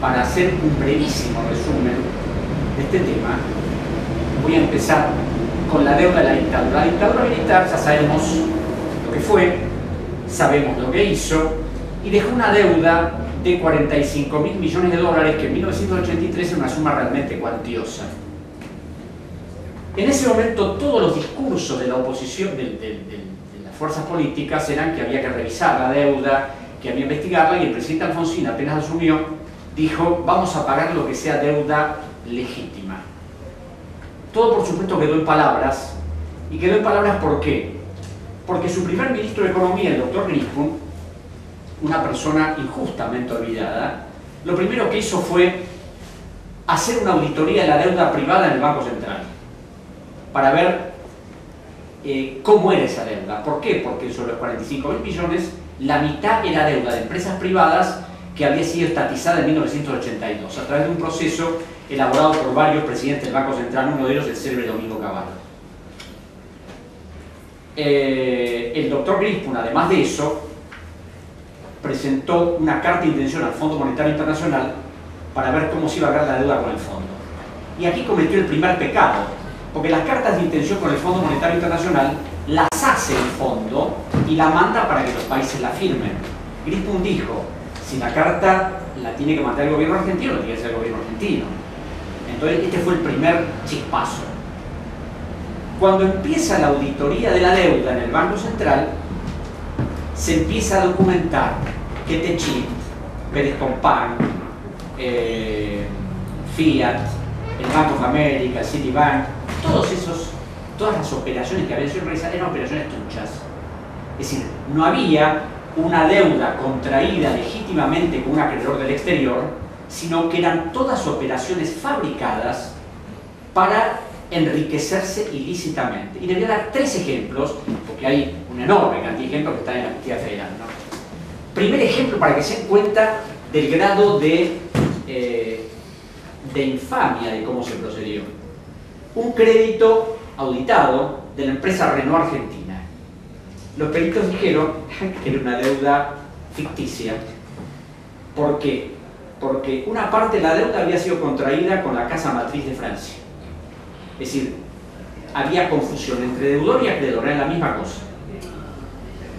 para hacer un brevísimo resumen de este tema, voy a empezar con la deuda de la dictadura. La dictadura militar ya sabemos lo que fue, sabemos lo que hizo, y dejó una deuda de 45.000 millones de dólares, que en 1983 era una suma realmente cuantiosa. En ese momento todos los discursos de la oposición, de las fuerzas políticas, eran que había que revisar la deuda, que había que investigarla, y el presidente Alfonsín, apenas asumió, dijo: vamos a pagar lo que sea deuda legítima. Todo, por supuesto, quedó en palabras. ¿Y quedó en palabras por qué? Porque su primer ministro de Economía, el doctor Grispun, una persona injustamente olvidada, lo primero que hizo fue hacer una auditoría de la deuda privada en el Banco Central para ver cómo era esa deuda. ¿Por qué? Porque sobre los 45.000 millones, la mitad era deuda de empresas privadas que había sido estatizada en 1982 a través de un proceso elaborado por varios presidentes del Banco Central, uno de ellos el célebre Domingo Cavallo. El doctor Grispun, además de eso, presentó una carta de intención al Fondo Monetario Internacional para ver cómo se iba a pagar la deuda con el fondo. Y aquí cometió el primer pecado, porque las cartas de intención con el Fondo Monetario Internacional las hace el fondo y la manda para que los países la firmen. Grispun dijo: si la carta la tiene que mandar el gobierno argentino, lo tiene que hacer el gobierno argentino. Entonces este fue el primer chispazo. Cuando empieza la auditoría de la deuda en el Banco Central, se empieza a documentar que Techint, Pérez Compán, Fiat, el Bank of America, Citibank, todas las operaciones que habían sido realizadas eran operaciones truchas. Es decir, no había una deuda contraída legítimamente con un acreedor del exterior, sino que eran todas operaciones fabricadas para enriquecerse ilícitamente. Y le voy a dar 3 ejemplos, porque hay una enorme cantidad de ejemplos que están en la justicia federal, ¿no? Primer ejemplo, para que se den cuenta del grado de infamia de cómo se procedió. Un crédito auditado de la empresa Renault Argentina. Los peritos dijeron que era una deuda ficticia. ¿Por qué? Porque una parte de la deuda había sido contraída con la casa matriz de Francia. Es decir, había confusión entre deudor y acreedor, era la misma cosa.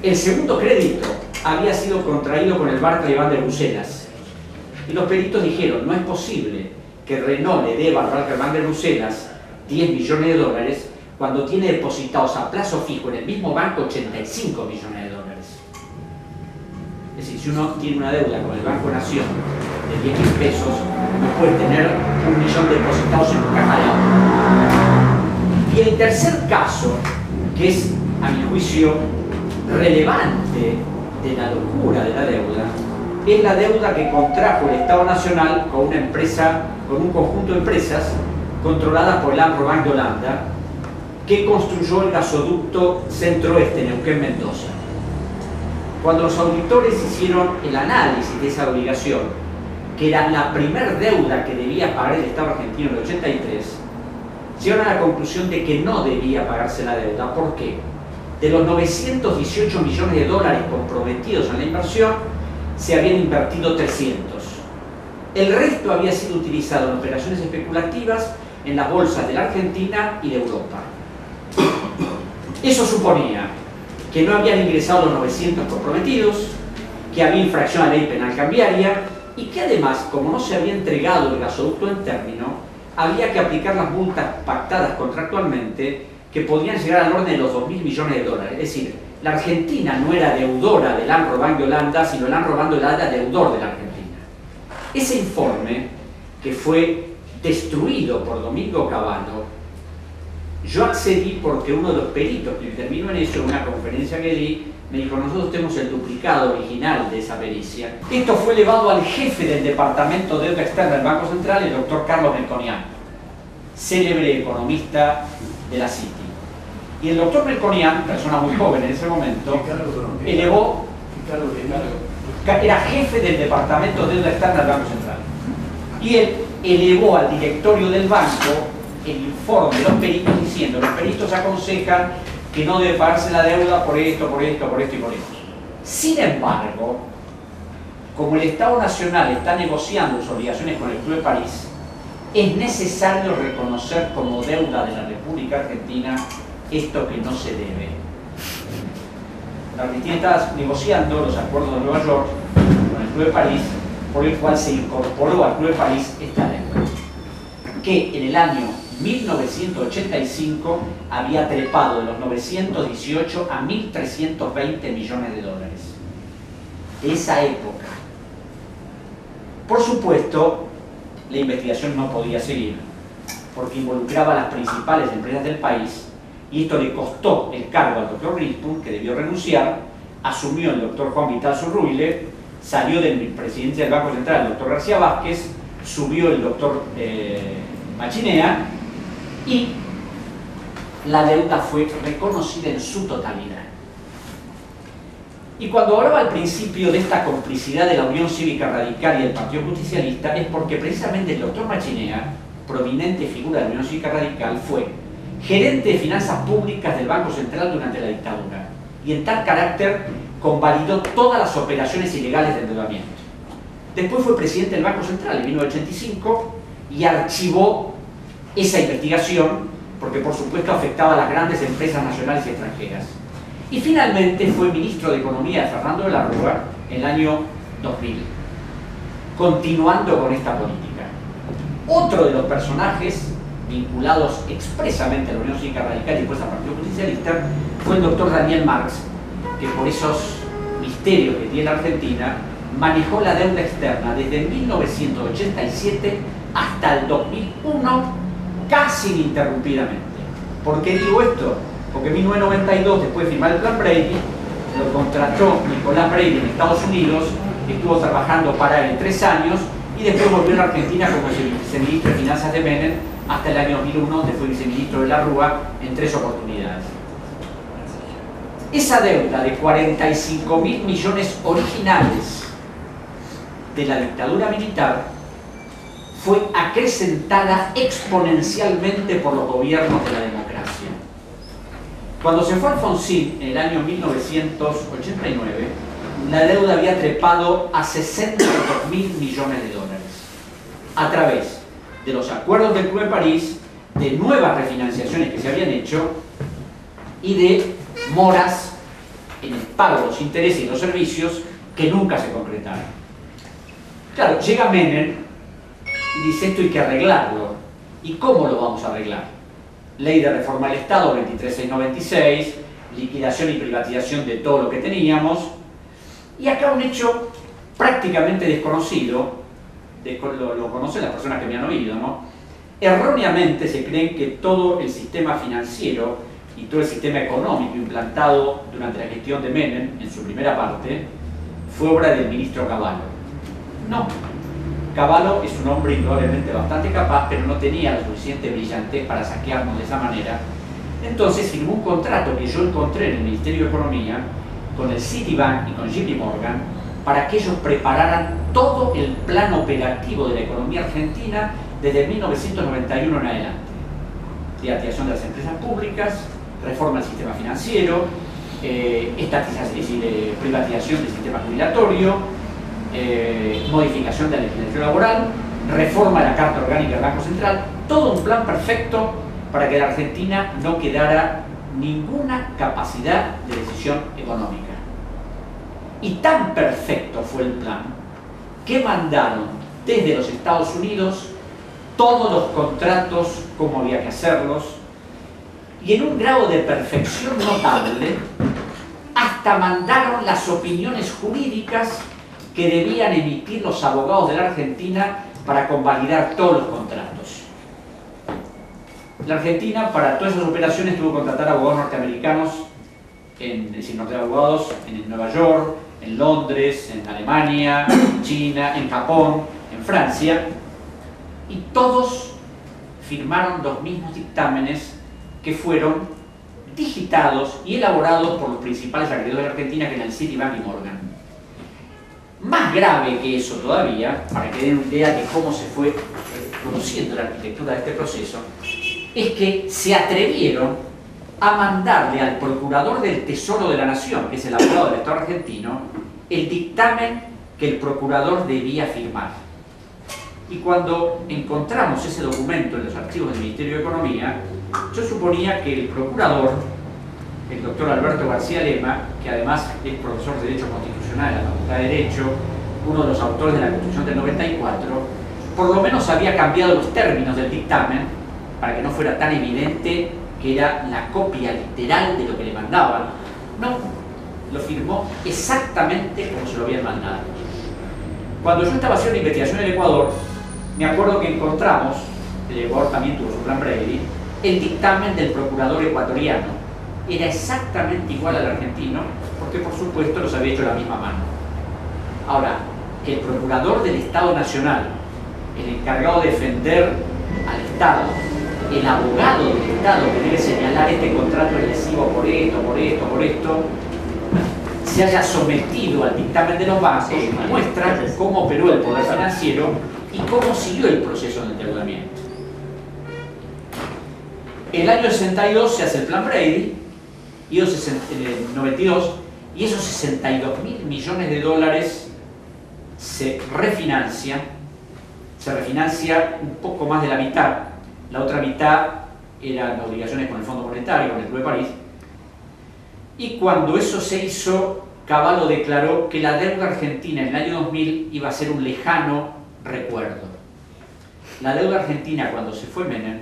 El segundo crédito había sido contraído con el Barclay Bank de Bruselas. Y los peritos dijeron: no es posible que Renault le deba al Barclay Bank de Bruselas 10 millones de dólares cuando tiene depositados a plazo fijo en el mismo banco 85 millones de dólares. Es decir, si uno tiene una deuda con el Banco Nación de 10.000 pesos, no puede tener 1 millón depositados en una caja de ahorro. Y el tercer caso, que es, a mi juicio, relevante de la locura de la deuda, es la deuda que contrajo el Estado Nacional con una empresa, con un conjunto de empresas controladas por el Anglo Bank de Holanda, que construyó el gasoducto Centro-Oeste, Neuquén-Mendoza. Cuando los auditores hicieron el análisis de esa obligación, que era la primer deuda que debía pagar el Estado argentino en el 83, llegaron a la conclusión de que no debía pagarse la deuda. ¿Por qué? De los 918 millones de dólares comprometidos en la inversión, se habían invertido 300. El resto había sido utilizado en operaciones especulativas en las bolsas de la Argentina y de Europa. Eso suponía que no habían ingresado los 900 comprometidos, que había infracción a la ley penal cambiaria y que además, como no se había entregado el gasoducto en término, había que aplicar las multas pactadas contractualmente, que podían llegar al orden de los 2.000 millones de dólares. Es decir, la Argentina no era deudora del Anglo Bank de Holanda, sino el Anglo Bank de Holanda deudor de la Argentina. Ese informe, que fue destruido por Domingo Cavallo, yo accedí porque uno de los peritos que intervino en eso, en una conferencia que di, me dijo: nosotros tenemos el duplicado original de esa pericia. Esto fue elevado al jefe del Departamento de Deuda Externa del Banco Central, el doctor Carlos Melconian, célebre economista de la Citi. Y el doctor Melconian, persona muy joven en ese momento, elevó, era jefe del Departamento de Deuda Externa del Banco Central, y él elevó al directorio del banco el informe de los peritos diciendo: los peritos aconsejan que no debe pagarse la deuda por esto, por esto, por esto y por esto. Sin embargo, como el Estado Nacional está negociando sus obligaciones con el Club de París, es necesario reconocer como deuda de la República Argentina esto que no se debe. La Argentina está negociando los acuerdos de Nueva York con el Club de París, por el cual se incorporó al Club de París esta deuda, que en el año 1985 había trepado de los 918 a 1.320 millones de dólares. De esa época. Por supuesto, la investigación no podía seguir, porque involucraba a las principales empresas del país, y esto le costó el cargo al doctor Rispun, que debió renunciar, asumió el doctor Juan Vital Zurruille, salió del presidente del Banco Central, el doctor García Vázquez, subió el doctor Machinea, y la deuda fue reconocida en su totalidad. Y cuando hablaba al principio de esta complicidad de la Unión Cívica Radical y el Partido Justicialista, es porque precisamente el doctor Machinea, prominente figura de la Unión Cívica Radical, fue gerente de finanzas públicas del Banco Central durante la dictadura, y en tal carácter convalidó todas las operaciones ilegales de endeudamiento. Después fue presidente del Banco Central en 1985 y archivó esa investigación, porque por supuesto afectaba a las grandes empresas nacionales y extranjeras. Y finalmente fue ministro de Economía de Fernando de la Rúa en el año 2000, continuando con esta política. Otro de los personajes vinculados expresamente a la Unión Cívica Radical y después al Partido Justicialista fue el doctor Daniel Marx, que por esos misterios que tiene la Argentina manejó la deuda externa desde 1987 hasta el 2001 casi ininterrumpidamente. ¿Por qué digo esto? Porque en 1992, después de firmar el Plan Brady, lo contrató Nicolás Brady en Estados Unidos, estuvo trabajando para él 3 años y después volvió a la Argentina como viceministro de Finanzas de Menem hasta el año 2001, donde fue viceministro de la Rúa en 3 oportunidades. Esa deuda de 45.000 millones originales de la dictadura militar fue acrecentada exponencialmente por los gobiernos de la democracia. Cuando se fue Alfonsín en el año 1989, la deuda había trepado a 62.000 millones de dólares a través de los acuerdos del Club de París, de nuevas refinanciaciones que se habían hecho y de moras en el pago de los intereses y los servicios que nunca se concretaron. Claro, llega Menem y dice: esto hay que arreglarlo. ¿Y cómo lo vamos a arreglar? Ley de reforma del Estado 23696, liquidación y privatización de todo lo que teníamos, y acá un hecho prácticamente desconocido, lo conocen las personas que me han oído, ¿no? Erróneamente se creen que todo el sistema financiero y todo el sistema económico implantado durante la gestión de Menem, en su primera parte, fue obra del ministro Cavallo. No. Cavallo es un hombre indudablemente bastante capaz, pero no tenía la suficiente brillantez para saquearnos de esa manera. Entonces firmó un contrato que yo encontré en el Ministerio de Economía con el Citibank y con JP Morgan para que ellos prepararan todo el plan operativo de la economía argentina desde 1991 en adelante. Privatización de las empresas públicas, reforma del sistema financiero, estatización, es decir, privatización del sistema jubilatorio, modificación de la legislación laboral, reforma de la Carta Orgánica del Banco Central, todo un plan perfecto para que la Argentina no quedara ninguna capacidad de decisión económica. Y tan perfecto fue el plan que mandaron desde los Estados Unidos todos los contratos, cómo había que hacerlos, y en un grado de perfección notable, hasta mandaron las opiniones jurídicas que debían emitir los abogados de la Argentina para convalidar todos los contratos. La Argentina, para todas esas operaciones, tuvo que contratar abogados norteamericanos, es decir, abogados en Nueva York, en Londres, en Alemania, en China, en Japón, en Francia, y todos firmaron los mismos dictámenes que fueron digitados y elaborados por los principales acreedores de la Argentina, que eran el Citibank y Morgan. Más grave que eso todavía, para que den una idea de cómo se fue produciendo la arquitectura de este proceso, es que se atrevieron a mandarle al Procurador del Tesoro de la Nación, que es el abogado del Estado argentino, el dictamen que el procurador debía firmar. Y cuando encontramos ese documento en los archivos del Ministerio de Economía, yo suponía que el procurador, el doctor Alberto García Lema, que además es profesor de Derecho Constitucional en la Facultad de Derecho, uno de los autores de la Constitución del 94, por lo menos había cambiado los términos del dictamen para que no fuera tan evidente que era la copia literal de lo que le mandaban. No, lo firmó exactamente como se lo habían mandado. Cuando yo estaba haciendo investigación en el Ecuador, me acuerdo que encontramos, el Ecuador también tuvo su plan Brady, el dictamen del procurador ecuatoriano. Era exactamente igual al argentino, porque por supuesto los había hecho la misma mano. Ahora, que el procurador del Estado Nacional, el encargado de defender al Estado, el abogado del Estado que debe señalar este contrato es lesivo por esto, por esto, por esto, se haya sometido al dictamen de los bancos, muestra cómo operó el poder financiero y cómo siguió el proceso de endeudamiento. En el año 62 se hace el plan Brady, y en el 92, y esos 62.000 millones de dólares se refinancia un poco más de la mitad. La otra mitad eran obligaciones con el Fondo Monetario, con el Club de París. Y cuando eso se hizo, Cavallo declaró que la deuda argentina en el año 2000 iba a ser un lejano recuerdo. La deuda argentina, cuando se fue Menem,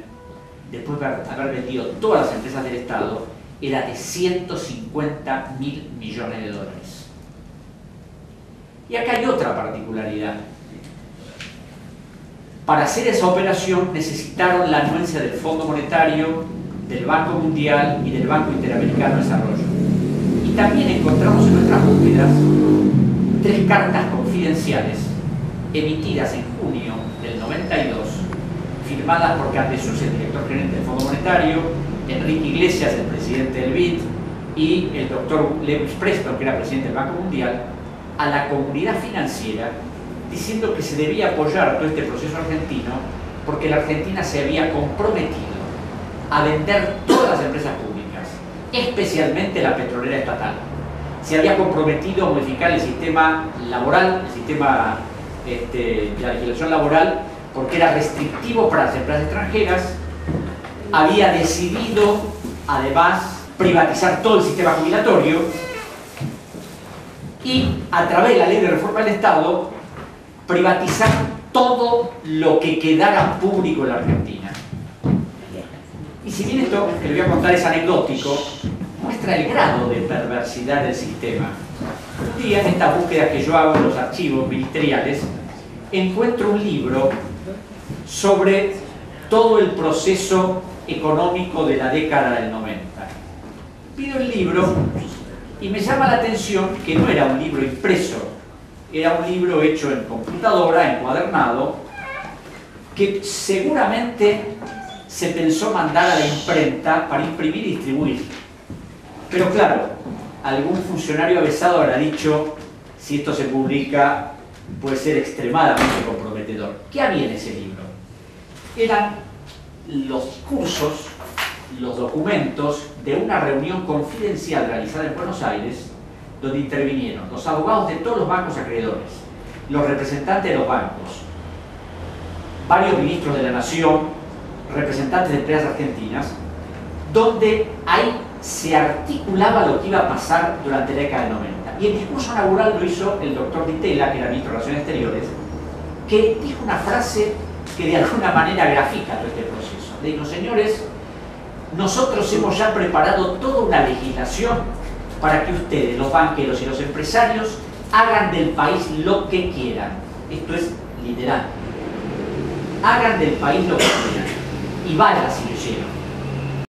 después de haber vendido todas las empresas del Estado, era de 150.000 millones de dólares. Y acá hay otra particularidad. Para hacer esa operación necesitaron la anuencia del Fondo Monetario, del Banco Mundial y del Banco Interamericano de Desarrollo. Y también encontramos en nuestras búsquedas 3 cartas confidenciales emitidas en junio del 92, firmadas por Candesus, el director gerente del Fondo Monetario, Enrique Iglesias, el presidente del BID, y el doctor Lewis Preston, que era presidente del Banco Mundial, a la comunidad financiera, diciendo que se debía apoyar todo este proceso argentino porque la Argentina se había comprometido a vender todas las empresas públicas, especialmente la petrolera estatal. Se había comprometido a modificar el sistema laboral, el sistema de la legislación laboral, porque era restrictivo para las empresas extranjeras. Había decidido, además, privatizar todo el sistema jubilatorio y, a través de la Ley de Reforma del Estado, privatizar todo lo que quedara público en la Argentina. Y si bien esto que le voy a contar es anecdótico, muestra el grado de perversidad del sistema. Un día, en esta búsqueda que yo hago en los archivos ministeriales, encuentro un libro sobre todo el proceso económico de la década del 90. Pido el libro y me llama la atención que no era un libro impreso, era un libro hecho en computadora, encuadernado, que seguramente se pensó mandar a la imprenta para imprimir y distribuir. Pero claro, algún funcionario avesado habrá dicho, si esto se publica, puede ser extremadamente comprometedor. ¿Qué había en ese libro? Eran los cursos, los documentos de una reunión confidencial realizada en Buenos Aires, donde intervinieron los abogados de todos los bancos acreedores, los representantes de los bancos, varios ministros de la Nación, representantes de empresas argentinas, donde ahí se articulaba lo que iba a pasar durante la década del 90. Y el discurso inaugural lo hizo el doctor Di Tella, que era ministro de Relaciones Exteriores, que dijo una frase que de alguna manera grafica todo este proceso. Le dijo: señores, nosotros hemos ya preparado toda una legislación para que ustedes, los banqueros y los empresarios, hagan del país lo que quieran. Esto es literal. Hagan del país lo que quieran. Y vaya si lo hicieron.